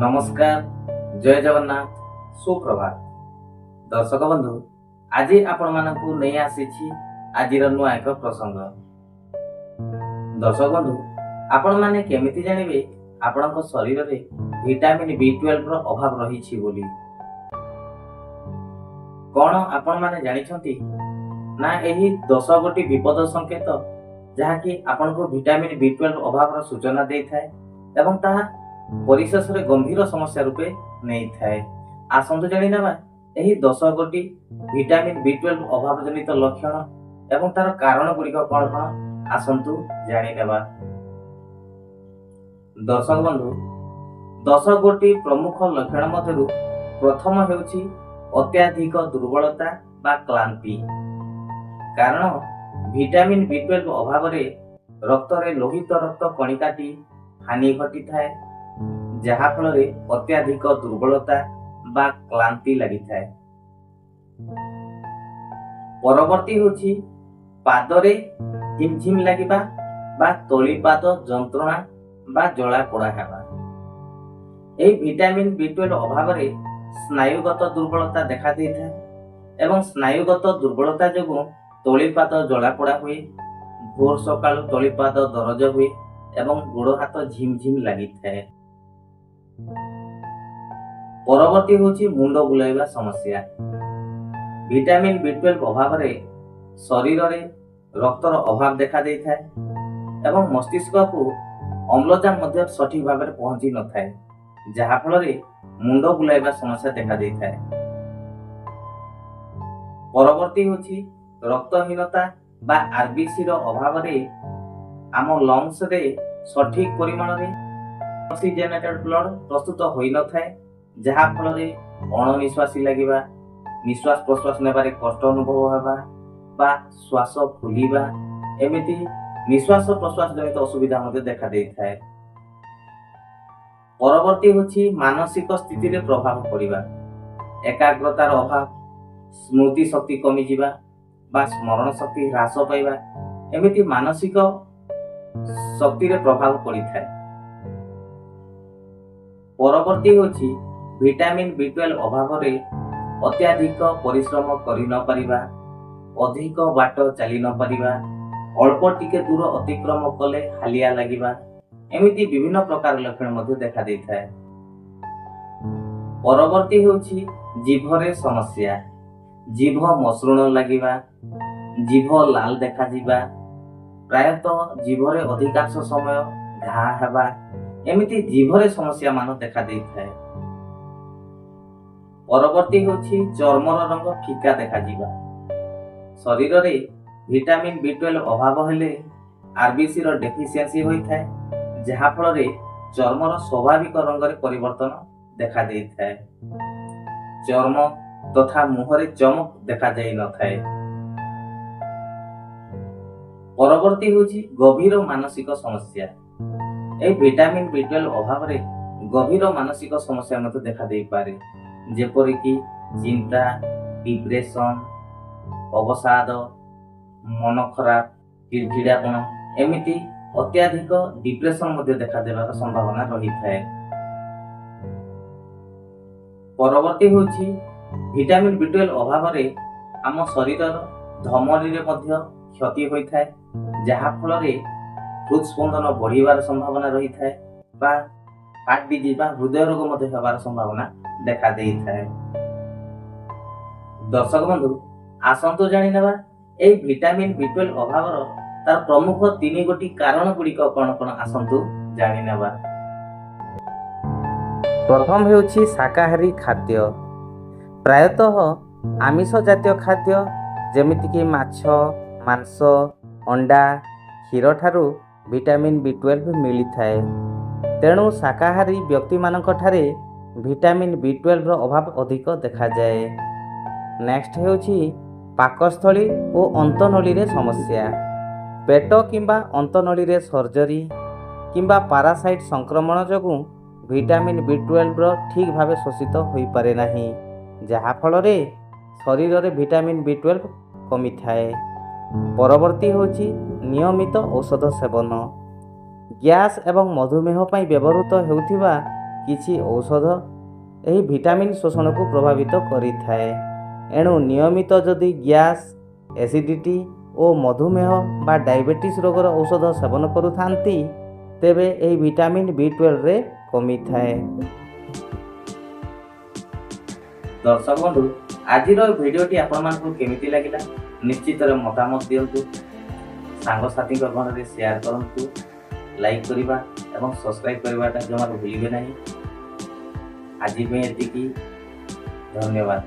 नमस्कार, जय जगन्नाथ, सुप्रभात। दर्शक बंधु, आज आपण मानकु नहीं आसीछि आजिर नुआ एक प्रसंग। दर्शक बंधु, आपण माने केमिति जानिबे आपणक शरीर रे विटामिन B12 रो अभाव रहिछि बोली। कोन आपण माने जानि छथि ना एही 10 गोटी विपद संकेत जहाँकि आपनको विटामिन B12 अभाव रो सूचना देई थाए एवं ताहा परिशेष रे गंभीर समस्या रूपे नहीं थाए। आसंतु जानि नेबा एही 10 गोटी विटामिन B12 अभाव जनित लक्षण एवं तार कारण गुड़िक कौन कौन आसंतु जानि नेबा। दर्शक बंधु, 10 गोटी प्रमुख लक्षण मध्यरु प्रथम हेउछि अत्याधिक दुर्बलता बा क्लांति। कारण विटामिन B12 अभाव रे रक्त रे लोहित रक्त कणिकाटी हानि घटी थाए, जहा फल रे अत्याधिक दुर्बलता बा क्लांति लगी थाए। परवर्ती होछि पादरे झिमझिम लागिबा बा तोली पाद जंत्रणा बा जला पोड़ा हेबा। एही विटामिन B12 अभाव रे स्नायुगत दुर्बलता देखा दै थाए एवं स्नायुगत दुर्बलता जोगु तोलीपाद जला पोड़ा हुए, भोर सकाळु तोलीपाद दरज हुए एवं गोड़ हाथ झिमझिम लगी थाए। परवर्ती होछि मुंड बुलाइबा समस्या। विटामिन B12 अभाव रे शरीर रे रक्तर अभाव देखा दै थाए एवं मस्तिष्क को अम्लजान मध्य सठिक भाव में पहुंची न थाए, जहा फल रे मुंड बुलाइबा समस्या देखा दै थाए। परवर्ती होछि रक्तहीनता बा आरबीसी रो अभाव रे आम लंग्स रे सठिक परिमाण रे ऑक्सीजनेटेड ब्लड प्रस्तुत होई न थाए, जहा फल रे अणनिश्वासी लागिबा, निश्वास प्रश्वास नेबारे कष्ट अनुभव हेबा बा श्वास फुलिबा एमिति निश्वास प्रश्वास जनित असुविधा मध्ये देखा दै थाए। परवर्ती होछि मानसिक स्थिति रे प्रभाव पड़िबा। एकाग्रतार अभाव, स्मृति शक्ति कमी जिबा बा स्मरण शक्ति ह्रास पाइबा एमिति मानसिक शक्ति रे प्रभाव पड़ी थाए। परवर्ती होछि विटामिन B12 अभाव रे अत्याधिक परिश्रम करि न परिबा, अधिक बाट चली न परिबा, अल्प टिके दूर अतिक्रम कले हालिया लागिबा एमिति विभिन्न प्रकार लक्षण मध्ये देखा दै थाए। परवर्ती होछि जीभरे समस्या। जीभ मसृण लागिबा, जीभ लाल देखा जिबा, प्रायतः जीभरे अधिकांश समय घा हेबा एमिति जीभरे समस्या मान देखा दै थाए। परवर्ती होछि चर्मर रंग फीका देखा जिबा। शरीर रे विटामिन B12 अभाव हेले आरबीसी रो डेफिशिएंसी होई थाए, जहा फल रे चर्मर स्वाभाविक रंग रे परिवर्तन देखा दै थाए। चर्म तथा मुहरे चमक देखा जाई न थाए। परवर्ती होछि गभीर मानसिक समस्या। ए विटामिन B12 अभाव रे गभीर मानसिक समस्या मते देखा दै पारे, जेपरि कि चिंता, डिप्रेशन, अवसाद, मन खराब, चिड़चिड़ापन एमिति अत्याधिक डिप्रेशन मते देखा देबार संभावना रही थाए। परवर्ती होछि विटामिन B12 अभाव रे आम शरीर धमनी रे मध्य क्षति होई थाए, जहा फल रे हृदस्पंदन बढ़िबार संभावना रही थाए बा हार्ट डिजीज बा हृदय रोग मध्य हेबार संभावना देखा देई थाए। दर्शक बंधु, आसंतु जानि नेबा ए विटामिन B12 अभाव रो तार प्रमुख 3 गोटी कारण गुड़िक कौन कौन आसंतु जानि नेबा। प्रथम हेउछि शाकाहारी खाद्य। प्रायतः आमिष जातीय खाद्य जेमितिकि माछ, मांस, अंडा, क्षीर ठारू विटामिन B12 मिली थाए। तेणु शाकाहारी व्यक्ति मानक ठारे विटामिन B12 रो अभाव अधिक देखा जाए। नेक्स्ट हेउछि पाकस्थली और अंतनली रे समस्या। पेट किंबा अंतनली रे सर्जरी किंबा पारासाइट संक्रमण जोगु विटामिन B12 रो ठीक भावे शोषित होई पारे नाही, जहा फल रे शरीर रे विटामिन B12 कमी थाए। परवर्ती होछि नियमित औषध सेवन। ग्यास एवं मधुमेह व्यवहृत हेउथिबा କିଛି ଔଷଧ ଏହି ଭିଟାମିନ୍ ଶୋଷଣକୁ ପ୍ରଭାବିତ କରିଥାଏ। ଏଣୁ ନିୟମିତ ଯଦି ଗ୍ୟାସ୍, ଏସିଡ଼ିଟି ଓ ମଧୁମେହ ବା ଡାଇବେଟିସ୍ ରୋଗର ଔଷଧ ସେବନ କରୁଥାନ୍ତି, ତେବେ ଏହି ଭିଟାମିନ୍ B12ରେ କମିଥାଏ। ଦର୍ଶକ ବନ୍ଧୁ, ଆଜିର ଭିଡ଼ିଓଟି ଆପଣମାନଙ୍କୁ କେମିତି ଲାଗିଲା ନିଶ୍ଚିତରେ ମତାମତ ଦିଅନ୍ତୁ। ସାଙ୍ଗସାଥୀଙ୍କ ଗଣରେ ସେୟାର କରନ୍ତୁ, ଲାଇକ୍ କରିବା ଏବଂ ସବସ୍କ୍ରାଇବ୍ କରିବାଟା ଜମାରୁ ଭୁଲିବେ ନାହିଁ। ଆଜି ପାଇଁ ଏତିକି, ଧନ୍ୟବାଦ।